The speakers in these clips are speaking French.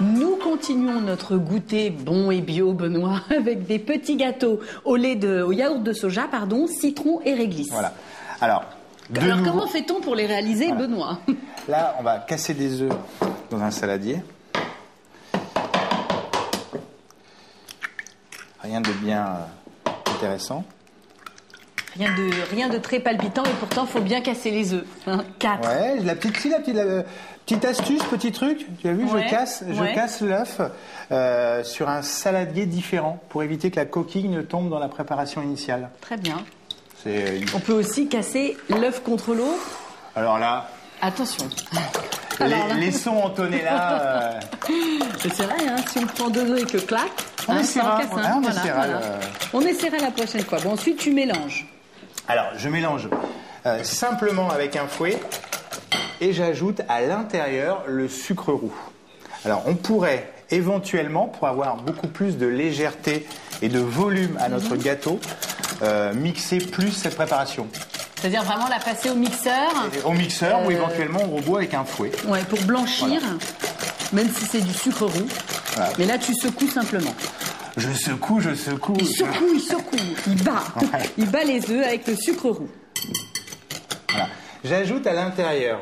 Nous continuons notre goûter bon et bio, Benoît, avec des petits gâteaux au yaourt de soja, citron et réglisse. Voilà. Alors comment fait-on pour les réaliser, voilà. Benoît? Là, on va casser des œufs dans un saladier. Rien de bien intéressant. Rien de très palpitant, et pourtant, il faut bien casser les œufs. 4. Ouais, la petite astuce, petit truc. Tu as vu, ouais. je casse l'œuf sur un saladier différent pour éviter que la coquille ne tombe dans la préparation initiale. Très bien. On peut aussi casser l'œuf contre l'eau. Alors là... Attention. Les sons entonnés là... C'est vrai, hein, si on prend 2 œufs et que clac... On essaiera la prochaine fois. Bon, ensuite, tu mélanges. Alors, je mélange simplement avec un fouet et j'ajoute à l'intérieur le sucre roux. Alors, on pourrait éventuellement, pour avoir beaucoup plus de légèreté et de volume à notre gâteau, mixer plus cette préparation. C'est-à-dire vraiment la passer au mixeur. Au mixeur ou éventuellement au robot avec un fouet. Ouais, pour blanchir, voilà. Même si c'est du sucre roux. Voilà. Mais là, tu secoues simplement. Je secoue. Il secoue. Il bat. Ouais. Il bat les œufs avec le sucre roux. Voilà. J'ajoute à l'intérieur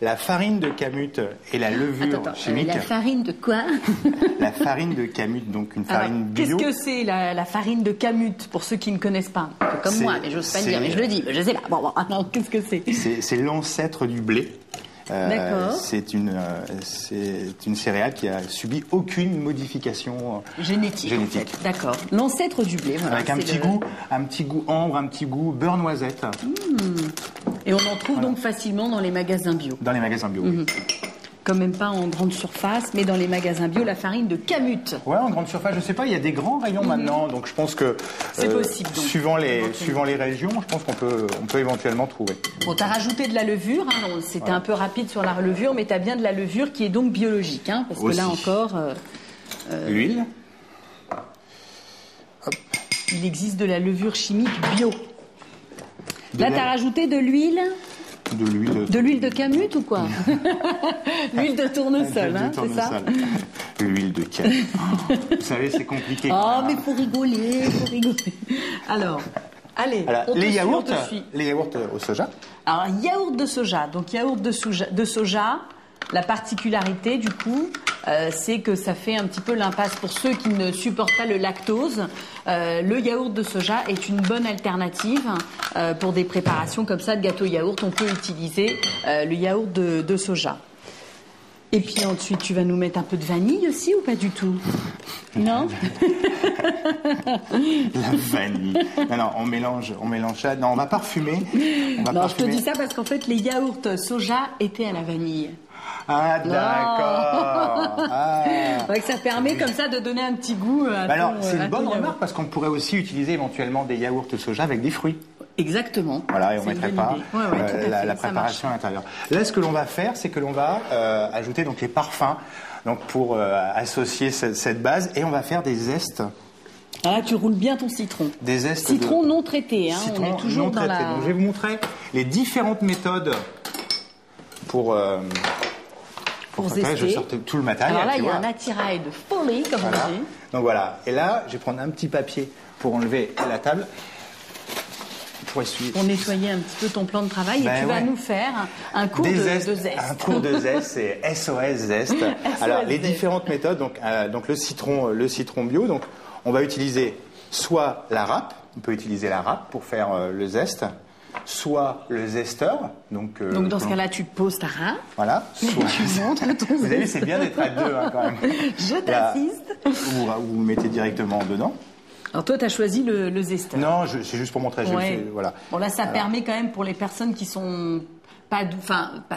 la farine de camute et la levure chimique. La farine de quoi? La farine de camute, donc une farine bio. Qu'est-ce que c'est la farine de camute, pour ceux qui ne connaissent pas? Comme moi, mais j'ose pas le dire, mais je le dis, je sais pas. Bon, qu'est-ce que c'est? C'est l'ancêtre du blé. D'accord. C'est une céréale qui a subi aucune modification génétique. En fait. D'accord. L'ancêtre du blé. Voilà, avec un petit goût ambre, un petit goût beurre noisette. Et on en trouve donc facilement dans les magasins bio. Dans les magasins bio. Oui. Quand même pas en grande surface, mais dans les magasins bio, la farine de camute. Ouais, en grande surface, je sais pas, il y a des grands rayons maintenant, donc je pense que c'est possible. Donc, suivant les régions, je pense qu'on peut éventuellement trouver. Bon, t'as rajouté de la levure, hein, c'était un peu rapide sur la levure, mais t'as bien de la levure qui est donc biologique, hein, parce que là encore. L'huile. Il existe de la levure chimique bio. Là, t'as rajouté de l'huile. De l'huile de camute ou quoi? L'huile de tournesol, hein, c'est ça? L'huile de camute. Vous savez, c'est compliqué. Mais faut rigoler. Alors, allez, les yaourts au soja. Alors, yaourt de soja. Donc, yaourt de soja. La particularité, du coup, c'est que ça fait un petit peu l'impasse pour ceux qui ne supportent pas le lactose. Le yaourt de soja est une bonne alternative pour des préparations comme ça de gâteau yaourt. On peut utiliser le yaourt de soja. Et puis ensuite, tu vas nous mettre un peu de vanille aussi ou pas du tout? Non. La vanille. Non, on mélange ça. Non, on va parfumer. Je te dis ça parce qu'en fait, les yaourts soja étaient à la vanille. Ah, d'accord. Donc ça permet comme ça de donner un petit goût. C'est une bonne remarque parce qu'on pourrait aussi utiliser éventuellement des yaourts soja avec des fruits. Exactement. Voilà, et on ne mettrait pas la préparation à l'intérieur. Là, ce que l'on va faire, c'est que l'on va ajouter donc les parfums pour associer cette base, et on va faire des zestes. Ah, tu roules bien ton citron. Des zestes citron non traité, hein. Citron on est toujours non traité. Donc, je vais vous montrer les différentes méthodes pour zester. Je sors tout le matériel. Alors là, il y a un attirail de folie, comme on dit. Donc voilà. Et là, je vais prendre un petit papier pour enlever la table. Pour nettoyer un petit peu ton plan de travail, et tu vas nous faire un cours de zeste. Un cours de zeste, c'est SOS Zest. Alors, les différentes méthodes, donc le citron bio, donc on va utiliser soit la râpe, on peut utiliser la râpe pour faire le zeste, soit le zesteur. Donc dans ce cas-là, tu poses ta râpe. Voilà. Tu montres ton Vous avez vu, c'est bien d'être à deux quand même. Je t'assiste. Ou vous le mettez directement dedans. Alors toi, tu as choisi le zesteur. Non, c'est juste pour montrer. Voilà. Bon, là, ça permet quand même pour les personnes qui sont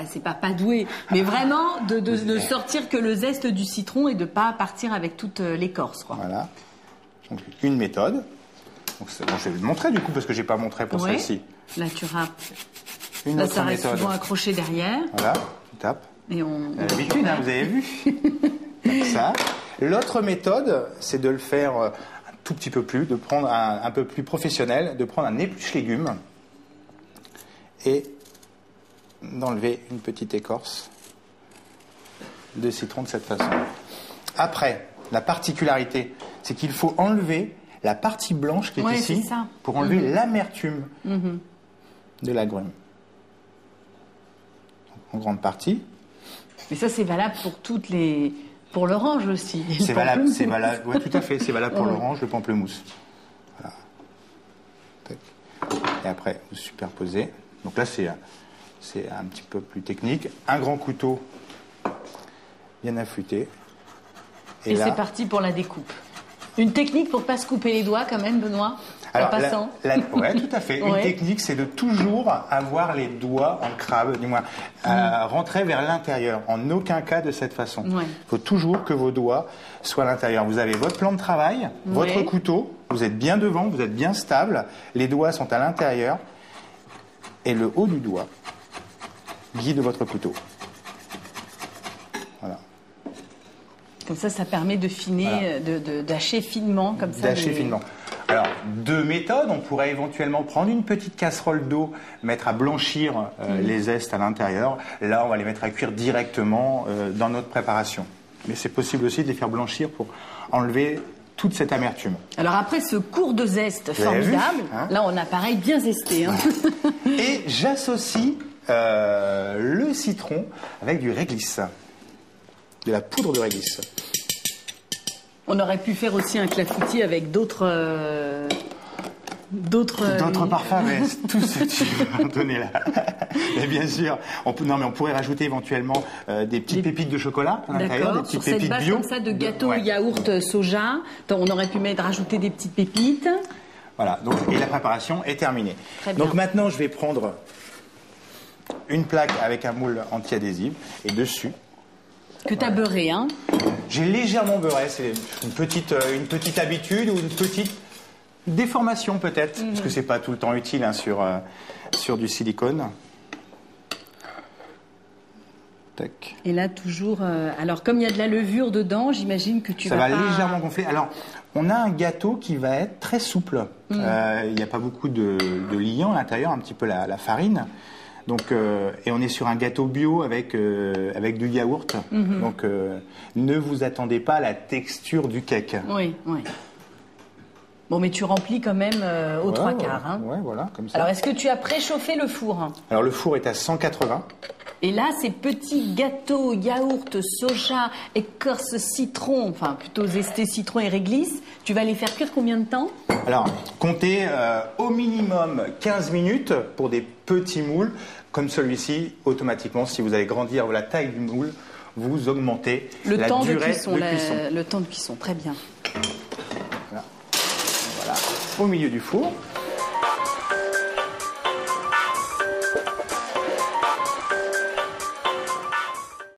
c'est pas douées, mais vraiment de sortir que le zeste du citron et de pas partir avec toute l'écorce, quoi. Voilà. Donc, une méthode. Donc, je vais le montrer du coup parce que j'ai pas montré pour celle-ci. Là, tu râpes. Une autre ça reste méthode. Souvent accroché derrière. Voilà, tu tapes. Et on l'habitude, hein, vous avez vu. Comme ça. L'autre méthode, c'est de le faire tout petit peu plus, de prendre un peu plus professionnel, de prendre un épluche légumes et d'enlever une petite écorce de citron de cette façon. Après, la particularité, c'est qu'il faut enlever la partie blanche qui est ici pour enlever l'amertume de l'agrume. En grande partie. Mais ça, c'est valable pour pour l'orange aussi. C'est valable, ouais, tout à fait. C'est valable pour l'orange, le pamplemousse. Voilà. Et après, vous superposez. Donc là, c'est un petit peu plus technique. Un grand couteau bien affûté. Et c'est parti pour la découpe. Une technique pour ne pas se couper les doigts quand même, Benoît, en passant. Oui, tout à fait. Une technique, c'est de toujours avoir les doigts en crabe, du moins, rentrer vers l'intérieur. En aucun cas de cette façon. Il faut toujours que vos doigts soient à l'intérieur. Vous avez votre plan de travail, votre couteau, vous êtes bien devant, vous êtes bien stable, les doigts sont à l'intérieur, et le haut du doigt guide votre couteau. Voilà. Comme ça permet de finir, d'hacher finement, comme ça. D'hacher finement. Alors, deux méthodes. On pourrait éventuellement prendre une petite casserole d'eau, mettre à blanchir les zestes à l'intérieur. Là, on va les mettre à cuire directement dans notre préparation. Mais c'est possible aussi de les faire blanchir pour enlever toute cette amertume. Alors après ce cours de zeste formidable, là on a pareil bien zesté. Et j'associe le citron avec du réglisse. De la poudre de réglisse. On aurait pu faire aussi un clafoutis avec d'autres parfums, mais tout ce que tu vas donner là. Et bien sûr, on pourrait rajouter éventuellement des petites pépites de chocolat à l'intérieur, des petites pépites bio. Comme ça de gâteau yaourt soja, on aurait pu rajouter des petites pépites. Voilà, donc, et la préparation est terminée. Très bien. Donc maintenant, je vais prendre une plaque avec un moule anti-adhésif et dessus. Que tu as beurré, hein? J'ai légèrement beurré, c'est une petite habitude ou une petite déformation peut-être, parce que c'est pas tout le temps utile sur du silicone. Tac. Et là toujours, alors comme il y a de la levure dedans, j'imagine que ça va légèrement gonfler. Alors on a un gâteau qui va être très souple. Il n'y a pas beaucoup de liant à l'intérieur, un petit peu la farine. Donc, et on est sur un gâteau bio avec du yaourt. Donc, ne vous attendez pas à la texture du cake. Oui. Bon, mais tu remplis quand même aux trois quarts. Hein. Ouais, voilà, comme ça. Alors, est-ce que tu as préchauffé le four? Alors, le four est à 180. Et là, ces petits gâteaux, yaourt, soja, écorce, citron, enfin plutôt zesté, citron et réglisse, tu vas les faire cuire combien de temps? Alors, comptez au minimum 15 minutes pour des petits moules. Comme celui-ci, automatiquement, si vous allez grandir la taille du moule, vous augmentez la durée de cuisson. Le temps de cuisson, très bien. Voilà, au milieu du four.